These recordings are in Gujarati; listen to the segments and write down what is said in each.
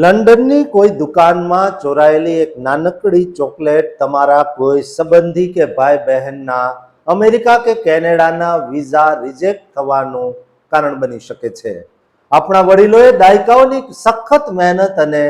લંડનની કોઈ દુકાનમાં ચોરાયેલી એક નાનકડી ચોકલેટ તમારા કોઈ સંબંધી કે ભાઈ બહેનના અમેરિકા કે કેનેડાના વિઝા રિજેક્ટ થવાનું કારણ બની શકે છે. આપણા વડીલોએ દાયકાઓની સખત મહેનત અને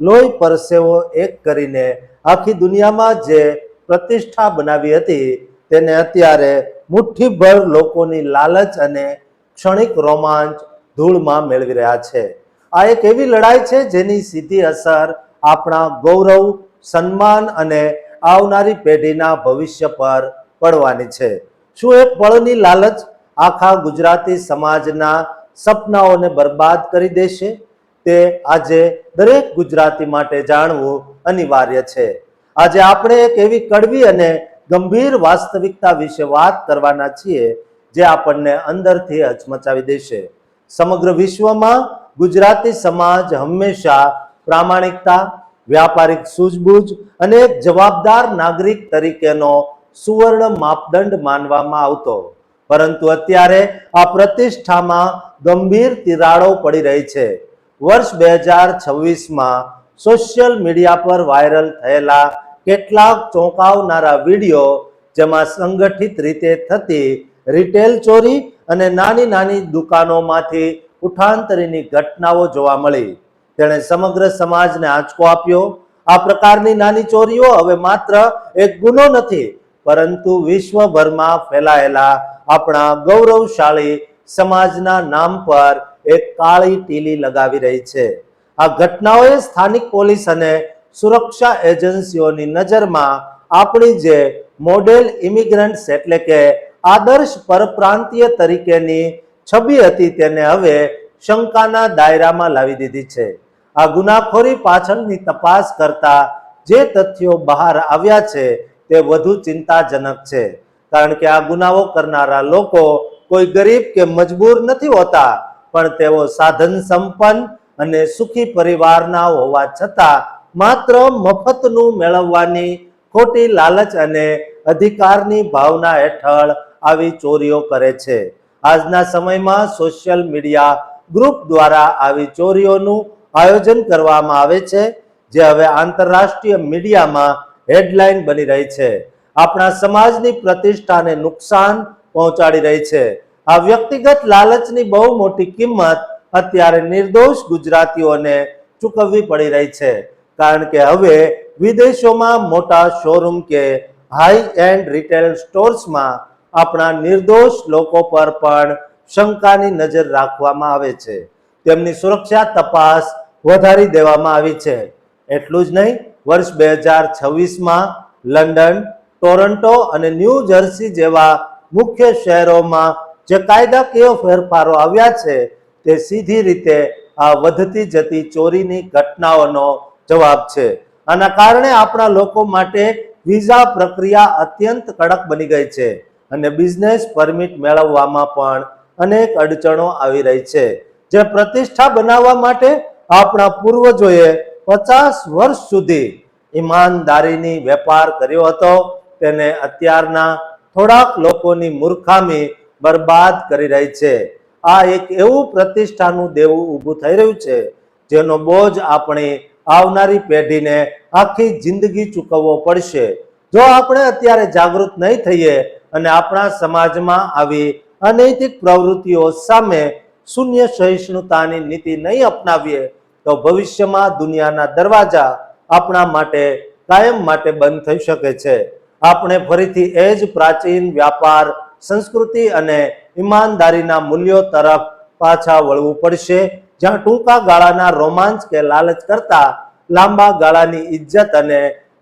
લોહી પરસેવો એક કરીને આખી દુનિયામાં જે પ્રતિષ્ઠા બનાવી હતી તેને અત્યારે મુઠ્ઠીભર લોકોની લાલચ અને ક્ષણિક રોમાંચ ધૂળમાં મેળવી રહ્યા છે. આ એક એવી લડાઈ છે જેની સીધી અસર આપણા ગૌરવ, સન્માન અને આવનારી પેઢીના ભવિષ્ય પર પડવાની છે. શું એક પળની લાલચ આખા ગુજરાતી સમાજના સપનાઓને બરબાદ કરી દેશે? તે આજે દરેક ગુજરાતી માટે જાણવું અનિવાર્ય છે. આજે આપણે એક એવી કડવી અને ગંભીર વાસ્તવિકતા વિશે વાત કરવાના છીએ જે આપણને અંદરથી હચમચાવી દેશે. સમગ્ર વિશ્વમાં ગુજરાતી સમાજ હંમેશા પ્રામાણિકતા, વ્યાપારિક સૂઝબૂઝ અને એક જવાબદાર નાગરિક તરીકેનો સુવર્ણ માપદંડ માનવામાં આવતો, પરંતુ અત્યારે આ પ્રતિષ્ઠામાં ગંભીર તિરાડો પડી રહી છે. વર્ષ 2026માં સોશિયલ મીડિયા પર વાયરલ થયેલા કેટલાક ચોંકાવનારા વિડીયો, જેમાં સંગઠિત રીતે થતી રિટેલ ચોરી અને નાની નાની દુકાનોમાંથી ઉઠાંતરીની ઘટનાઓ જોવા મળી, તેણે સમગ્ર સમાજને આંચકો આપ્યો. આ પ્રકારની નાની ચોરીઓ હવે માત્ર એક ગુનો નથી, પરંતુ વિશ્વભરમાં ફેલાયેલા આપણા ગૌરવશાળી સમાજના નામ પર એક કાળી ટીલી લગાવી રહી છે. આ ઘટનાઓએ સ્થાનિક પોલીસ અને સુરક્ષા એજન્સીઓની નજરમાં આપણી જે મોડેલ ઇમિગ્રન્ટ્સ એટલે કે આદર્શ પરપ્રાંતીય તરીકેની છબી હતી તેને હવે શંકાના દાયરામાં લાવી દીધી છે. આ ગુનાખોરી પાછળની તપાસ કરતા જે તથ્યો બહાર આવ્યા છે તે વધુ ચિંતાજનક છે, કારણ કે આ ગુનાઓ કરનારા લોકો કોઈ ગરીબ કે મજબૂર નથી હોતા, પણ તેઓ સાધન સંપન્ન અને સુખી પરિવારના હોવા છતાં માત્ર મફતનું મેળવવાની ખોટી લાલચ અને અધિકારની ભાવના હેઠળ આવી ચોરીઓ કરે છે. આજના સમયમાં સોશિયલ મીડિયા ગ્રુપ દ્વારા આવી ચોરીઓનું આયોજન કરવામાં આવે છે, જે હવે આંતરરાષ્ટ્રીય મીડિયામાં હેડલાઇન બની રહી છે, આપણા સમાજની પ્રતિષ્ઠાને નુકસાન પહોંચાડી રહી છે. આ વ્યક્તિગત લાલચની બહુ મોટી કિંમત અત્યારે નિર્દોષ ગુજરાતીઓને ચૂકવવી પડી રહી છે, કારણ કે હવે વિદેશોમાં મોટા શોરૂમ કે હાઈ એન્ડ રિટેલ સ્ટોર્સમાં આપણા નિર્દોષ લોકો પર પણ શંકાની નજર રાખવામાં આવે છે. તેમની સુરક્ષા તપાસ વધારી દેવામાં આવી છે. એટલું જ નહીં, વર્ષ 2026માં લંડન, ટોરન્ટો અને ન્યૂ જર્સી જેવા મુખ્ય શહેરોમાં જે કાયદાકીય ફેરફારો આવ્યા છે તે સીધી રીતે આ વધતી જતી ચોરીની ઘટનાઓનો જવાબ છે. આના કારણે આપણા લોકો માટે વિઝા પ્રક્રિયા અત્યંત કડક બની ગઈ છે અને બિઝનેસ પરમિટ મેળવવામાં પણ અનેક અડચણો આવી રહી છે. જે પ્રતિષ્ઠા બનાવવા માટે આપણા પૂર્વજોએ 50 વર્ષ સુધી ઈમાનદારીની વેપાર કર્યો હતો, તેને અત્યારના થોડાક લોકોની મૂર્ખામી બરબાદ કરી રહી છે. આ એક એવું પ્રતિષ્ઠાનું દેવું ઊભું થઈ રહ્યું છે જેનો બોજ આપણી આવનારી પેઢીને આખી જિંદગી ચૂકવવો પડશે. જો આપણે અત્યારે જાગૃત નહીં થઈએ અને આપણા સમાજમાં આવી અનૈતિક પ્રવૃત્તિઓ સામે શૂન્ય સહિષ્ણુતાની નીતિ નહીં અપનાવીએ તો ભવિષ્યમાં દુનિયાના દરવાજા આપણા માટે કાયમ માટે બંધ થઈ શકે છે. આપણે ફરીથી એ જ પ્રાચીન વ્યાપાર, સંસ્કૃતિ અને ઈમાનદારીના મૂલ્યો તરફ પાછા વળવું પડશે, જ્યાં ટૂંકા ગાળાના રોમાંચ કે લાલચ કરતા લાંબા ગાળાની ઇજ્જત અને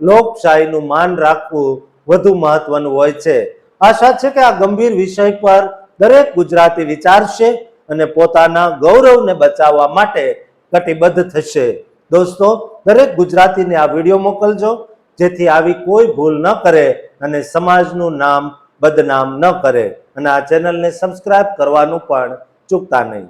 લોકશાહીનું માન રાખવું વધુ મહત્વનું હોય છે. આશા છે કે આ ગંભીર વિષય પર દરેક ગુજરાતી વિચારશે અને પોતાના ગૌરવને બચાવવા માટે કટિબદ્ધ થશે. દોસ્તો, દરેક ગુજરાતીને આ વિડીયો મોકલજો, જેથી આવી કોઈ ભૂલ ન કરે અને સમાજનું નામ બદનામ ન કરે, અને આ ચેનલને સબસ્ક્રાઇબ કરવાનું પણ ચૂકતા નહીં.